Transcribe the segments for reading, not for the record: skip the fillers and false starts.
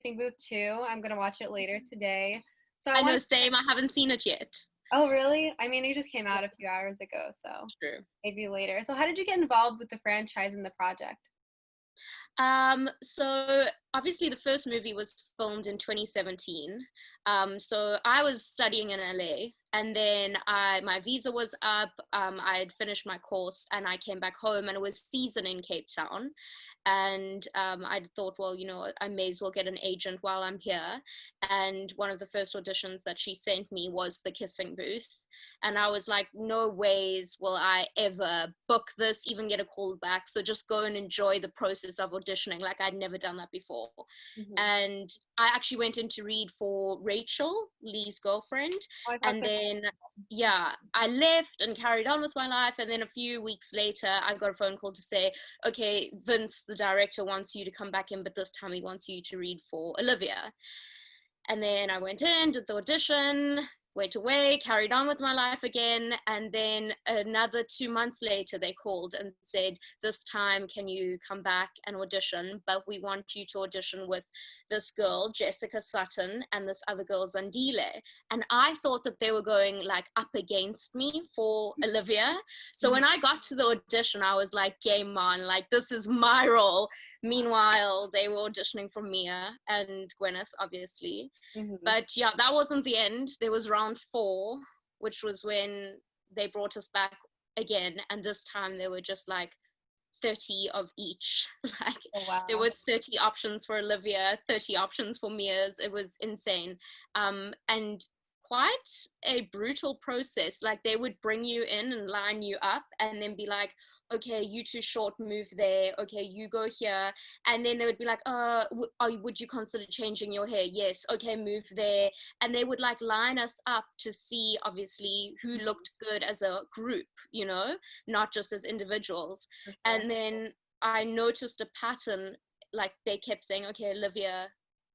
Kissing Booth too. I'm gonna watch it later today. So I I know, want. same. I haven't seen it yet. Oh, really? I mean, it just came Yeah, out a few hours ago, so true. maybe later. So how did you get involved with the franchise and the project? So obviously the first movie was filmed in 2017. So I was studying in LA, and then my visa was up. I had finished my course and I came back home, and it was season in Cape Town. And I thought, well, I may as well get an agent while I'm here. And one of the first auditions that she sent me was the Kissing Booth. And I was like, no ways will I ever book this, even get a call back. So just go and enjoy the process of auditioning. Like I'd never done that before. Mm-hmm. And I actually went in to read for Rachel, Lee's girlfriend. Oh, I got And to. then, yeah, I left and carried on with my life. And then a few weeks later, I got a phone call to say, okay, Vince, the director, wants you to come back in, but this time he wants you to read for Olivia. And then I went in, did the audition, went away, carried on with my life again. And then another 2 months later, they called and said, this time, can you come back and audition? But we want you to audition with this girl, Jessica Sutton, and this other girl, Zandile. And I thought that they were going like up against me for Olivia. So Mhm. when I got to the audition, I was like, game on, like this is my role. Meanwhile, they were auditioning for Mia and Gwyneth, obviously. Mhm. But yeah, that wasn't the end. There was round 4, which was when they brought us back again. And this time they were just like 30 of each. Like Oh there wow. were 30 options for Olivia, 30 options for Mia's. It was insane. And quite a brutal process. Like they would bring you in and line you up and then be like, okay, you too short, move there. Okay, you go here. And then they would be like, would you consider changing your hair? Yes. Okay, move there. And they would like line us up to see obviously who looked good as a group, not just as individuals. For sure. And then I noticed a pattern, like they kept saying, okay, Olivia,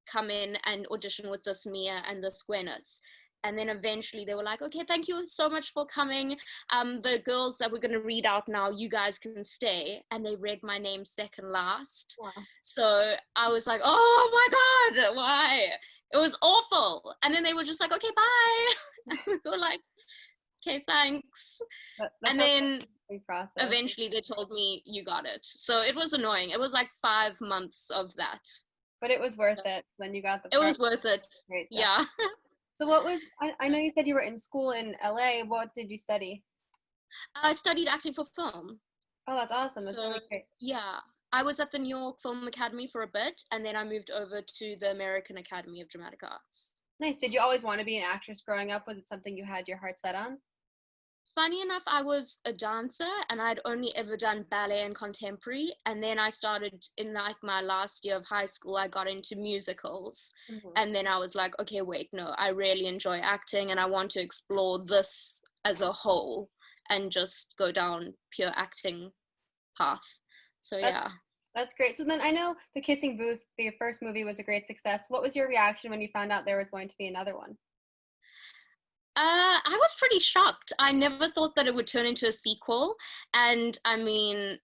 come in and audition with this Mia and this Gwyneth. And then eventually they were like, okay, thank you so much for coming. The girls that we're going to read out now, you guys can stay. And they read my name second last. Wow. So I was like, oh my God, why? It was awful. And then they were just like, okay, bye. And we were like, okay, thanks. That's And a then big process. eventually they told me you got it. So it was annoying. It was like 5 months of that. But it was worth it. Then you got the It part. was worth it. Great stuff. Yeah. So what was I know you said you were in school in LA. What did you study? I studied acting for film. Oh, that's awesome. That's So really great. yeah, I was at the New York Film Academy for a bit, and then I moved over to the American Academy of Dramatic Arts. Nice. Did you always want to be an actress growing up? Was it something you had your heart set on? Funny enough, I was a dancer and I'd only ever done ballet and contemporary. And then I started in like my last year of high school, I got into musicals. Mhm. And then I was like, okay, wait, no, I really enjoy acting and I want to explore this as a whole and just go down pure acting path. So That's yeah. that's great. So then I know The Kissing Booth, the first movie, was a great success. What was your reaction when you found out there was going to be another one? I was pretty shocked. I never thought that it would turn into a sequel. And I mean,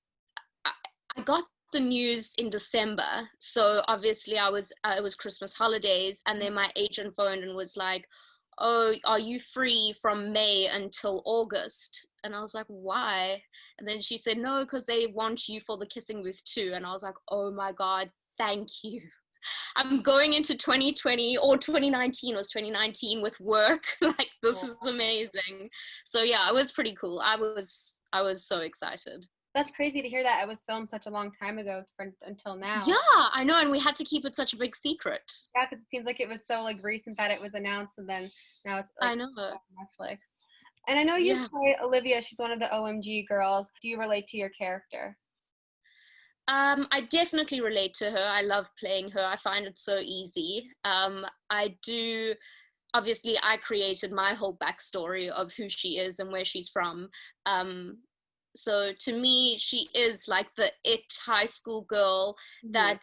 I, I got the news in December. So obviously it was Christmas holidays, and then my agent phoned and was like, "Oh, are you free from May until August?" And I was like, "Why?" And then she said, "No, because they want you for the Kissing Booth too." And I was like, "Oh my God, thank you." I'm going into 2020 or 2019 was 2019 with work. Like this is amazing. So yeah, it was pretty cool. I was so excited. That's crazy to hear that it was filmed such a long time ago until now. Yeah, I know, and we had to keep it such a big secret. Yeah, 'cause it seems like it was so like recent that it was announced, and then now it's like I know. on Netflix. And I know you Yeah. play Olivia. She's one of the OMG girls. Do you relate to your character? I definitely relate to her. I love playing her. I find it so easy. I do. Obviously, I created my whole backstory of who she is and where she's from. Um, so to me, she is like the it high school girl Mhm. that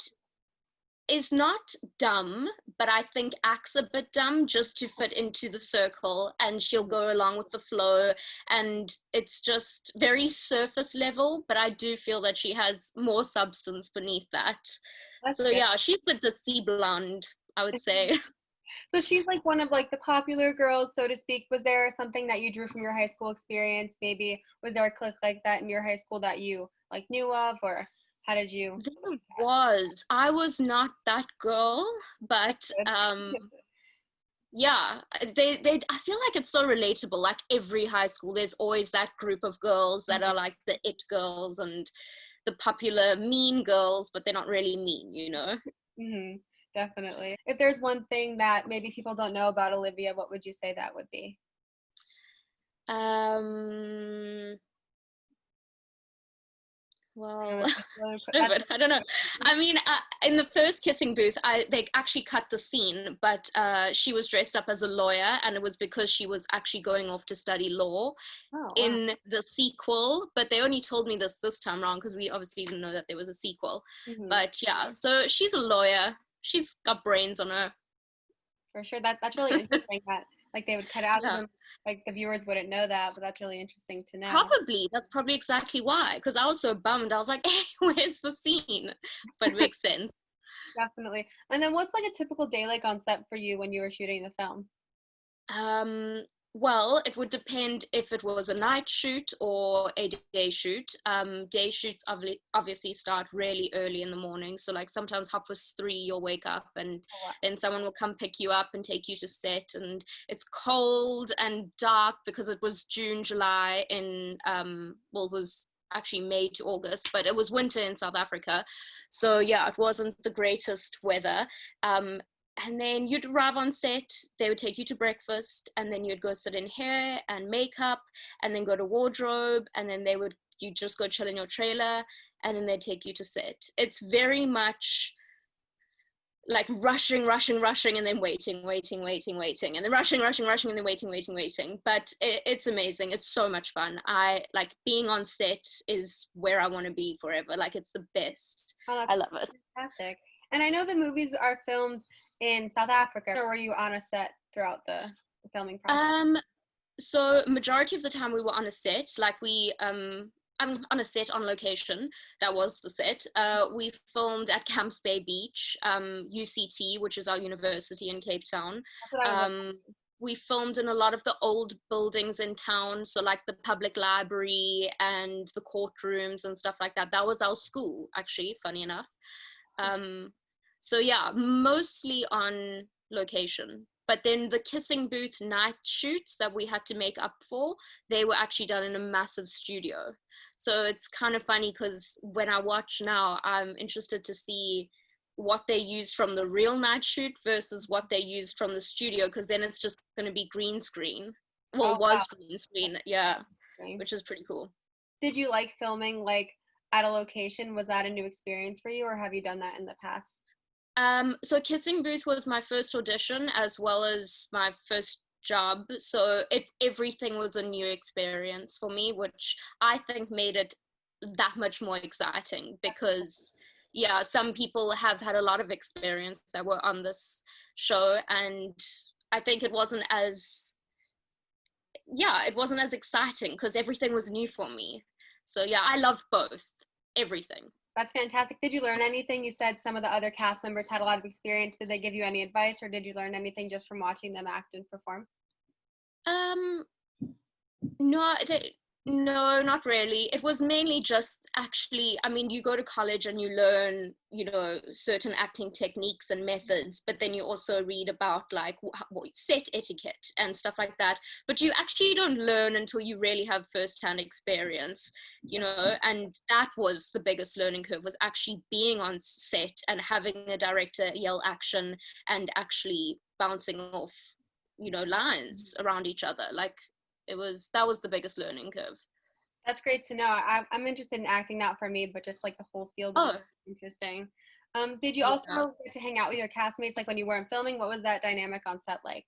is not dumb, but I think acts a bit dumb just to fit into the circle, and she'll go along with the flow, and it's just very surface level, but I do feel that she has more substance beneath that. That's So good. yeah, she's the ditzy blonde, I would say. So she's like one of like the popular girls, so to speak. Was there something that you drew from your high school experience? Maybe was there a clique like that in your high school that you like knew of, or how did you? There was. I was not that girl, but Good. yeah, they I feel like it's so relatable. Like every high school, there's always that group of girls that are like the it girls and the popular mean girls, but they're not really mean, you know? Mm-hmm. Definitely. If there's one thing that maybe people don't know about Olivia, what would you say that would be? Um, I know well, it's really no, that's but I don't know. I mean, in the first kissing booth, they actually cut the scene, but she was dressed up as a lawyer, and it was because she was actually going off to study law. oh wow. In the sequel, but they only told me this time around because we obviously didn't know that there was a sequel. Mm-hmm. But yeah, so she's a lawyer. She's got brains on her. For sure. That's really interesting that like they would cut out of Yeah, them, like the viewers wouldn't know that, but that's really interesting to know. probably that's probably exactly why. Because I was so bummed. I was like, "Hey, where's the scene?" But it makes sense. Definitely. And then what's like a typical day like on set for you when you were shooting the film? Um, well, it would depend if it was a night shoot or a day shoot. Day shoots obviously start really early in the morning. So like sometimes 3:30, you'll wake up and Oh, wow. then someone will come pick you up and take you to set. And it's cold and dark because it was June, July in, well, it was actually May to August, but it was winter in South Africa. So yeah, it wasn't the greatest weather. Um, and then you'd arrive on set, they would take you to breakfast, and then you'd go sit in hair and makeup, and then go to wardrobe, and then you just go chill in your trailer, and then they'd take you to set. It's very much like rushing, and then waiting, and then rushing, and then waiting. But it's amazing. It's so much fun. I like being on set is where I want to be forever. Like it's the best. Oh, I that's love it. fantastic. And I know the movies are filmed in South Africa, or were you on a set throughout the filming process? Um, So majority of the time we were on a set, like I'm on a set on location. That was the set. We filmed at Camps Bay Beach, UCT, which is our university in Cape Town. That's what I was like. Um, we filmed in a lot of the old buildings in town, so like the public library and the courtrooms and stuff like that. That was our school, actually, funny enough. Um, so yeah, mostly on location. But then the kissing booth night shoots that we had to make up for, they were actually done in a massive studio. So it's kind of funny because when I watch now, I'm interested to see what they used from the real night shoot versus what they used from the studio, because then it's just going to be green screen. Well, Oh wow. was green screen, yeah, Interesting. which is pretty cool. Did you like filming like at a location? Was that a new experience for you, or have you done that in the past? So Kissing Booth was my first audition as well as my first job. So everything was a new experience for me, which I think made it that much more exciting because yeah, some people have had a lot of experience that were on this show, and I think it wasn't as exciting because everything was new for me. So yeah, I loved both, everything. That's fantastic. Did you learn anything? You said some of the other cast members had a lot of experience. Did they give you any advice, or did you learn anything just from watching them act and perform? Um, No, no, not really. It was mainly just actually, I mean, you go to college and you learn, certain acting techniques and methods, but then you also read about like set etiquette and stuff like that. But you actually don't learn until you really have firsthand experience, and that was the biggest learning curve, was actually being on set and having a director yell action and actually bouncing off, lines around each other. Like, that was the biggest learning curve. That's great to know. I'm interested in acting, not for me, but just like the whole field of it. Oh, Interesting. Did you yeah. also get to hang out with your castmates like when you weren't filming? What was that dynamic on set like?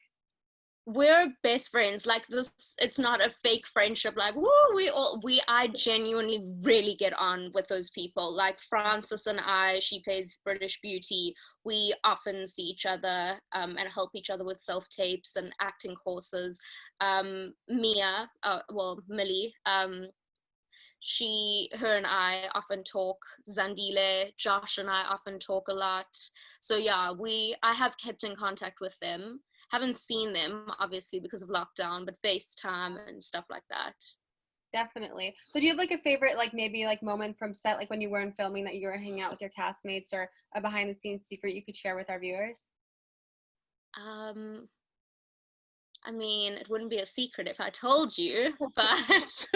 we're best friends. Like this, it's not a fake friendship. Like, woo, I genuinely really get on with those people. Like Frances and I, she plays British Beauty. We often see each other and help each other with self-tapes and acting courses. Mia, Millie, her and I often talk. Zandile, Josh and I often talk a lot. So yeah, I have kept in contact with them. Haven't seen them obviously because of lockdown, but FaceTime and stuff like that. Definitely. So do you have like a favorite, like maybe like moment from set, like when you weren't filming that you were hanging out with your castmates, or a behind the scenes secret you could share with our viewers? I mean, it wouldn't be a secret if I told you, but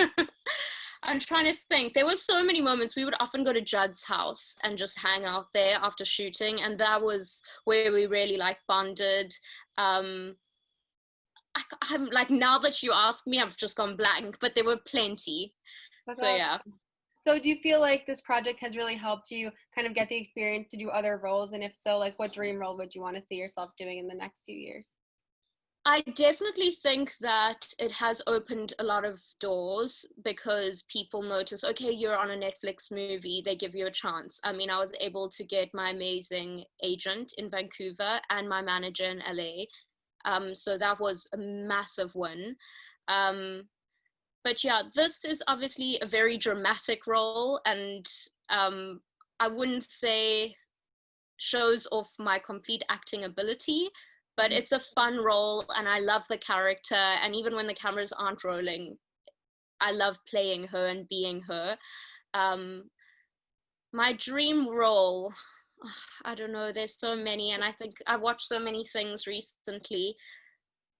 I'm trying to think. There were so many moments. We would often go to Judd's house and just hang out there after shooting, and that was where we really like bonded. I'm like, now that you ask me, I've just gone blank, but there were plenty. That's So awesome. yeah. So do you feel like this project has really helped you kind of get the experience to do other roles? And if so, like what dream role would you want to see yourself doing in the next few years? I definitely think that it has opened a lot of doors because people notice, okay, you're on a Netflix movie, they give you a chance. I mean, I was able to get my amazing agent in Vancouver and my manager in LA. So that was a massive win. But yeah, this is obviously a very dramatic role, and I wouldn't say shows off my complete acting ability, but it's a fun role and I love the character. And even when the cameras aren't rolling, I love playing her and being her. My dream role, I don't know, there's so many, and I think I've watched so many things recently,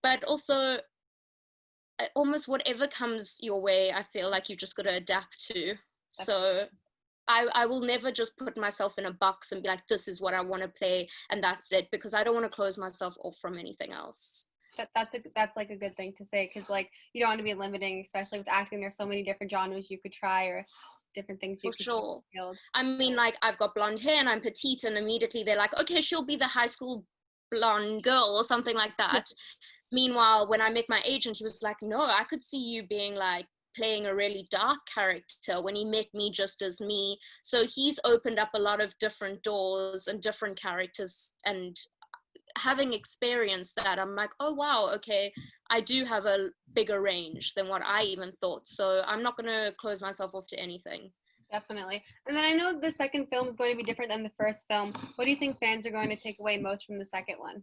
but also almost whatever comes your way, I feel like you've just got to adapt to. So I will never just put myself in a box and be like, this is what I want to play and that's it, because I don't want to close myself off from anything else. That's like a good thing to say, because like you don't want to be limiting, especially with acting. There's so many different genres you could try, or different things you For could sure. build. I mean, like I've got blonde hair and I'm petite, and immediately they're like, okay, she'll be the high school blonde girl or something like that. Meanwhile, when I met my agent, he was like, no, I could see you being like playing a really dark character, when he met me just as me. So he's opened up a lot of different doors and different characters, and having experienced that, I'm like, oh wow, okay, I do have a bigger range than what I even thought. So I'm not going to close myself off to anything. Definitely. And then I know the second film is going to be different than the first film. What do you think fans are going to take away most from the second one?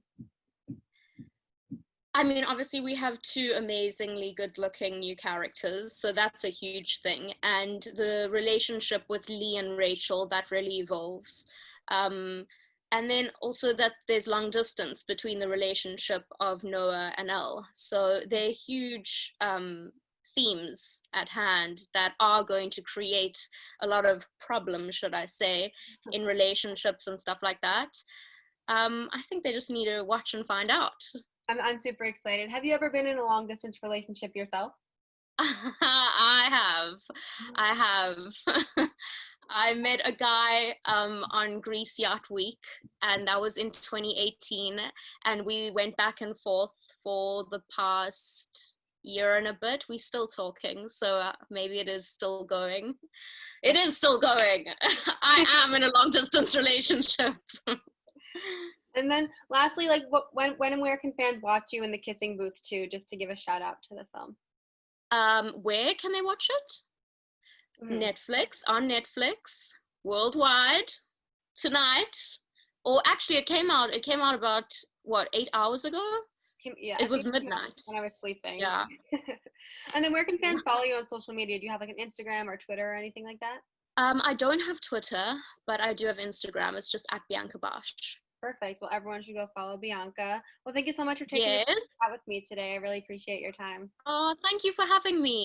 I mean, obviously we have two amazingly good looking new characters, so that's a huge thing. And the relationship with Lee and Rachel, that really evolves. And then also that there's long distance between the relationship of Noah and Elle. So they're huge themes at hand that are going to create a lot of problems, should I say, in relationships and stuff like that. I think they just need to watch and find out. I'm super excited. Have you ever been in a long distance relationship yourself? I have. I met a guy on Greece Yacht Week, and that was in 2018, and we went back and forth for the past year and a bit. We're still talking, so maybe it is still going. It is still going. I am in a long distance relationship. And then lastly, like when and where can fans watch you in the kissing booth too, just to give a shout out to the film? Where can they watch it? Mm-hmm. Netflix, on Netflix, worldwide, tonight. Or actually it came out about, what, 8 hours ago? Yeah, it was midnight when I was sleeping. Yeah. And then where can fans follow you on social media? Do you have like an Instagram or Twitter or anything like that? I don't have Twitter, but I do have Instagram. It's just at Bianca Bosch. Perfect. Well, everyone should go follow Bianca. Well, thank you so much for taking the time with me today. I really appreciate your time. Oh, thank you for having me.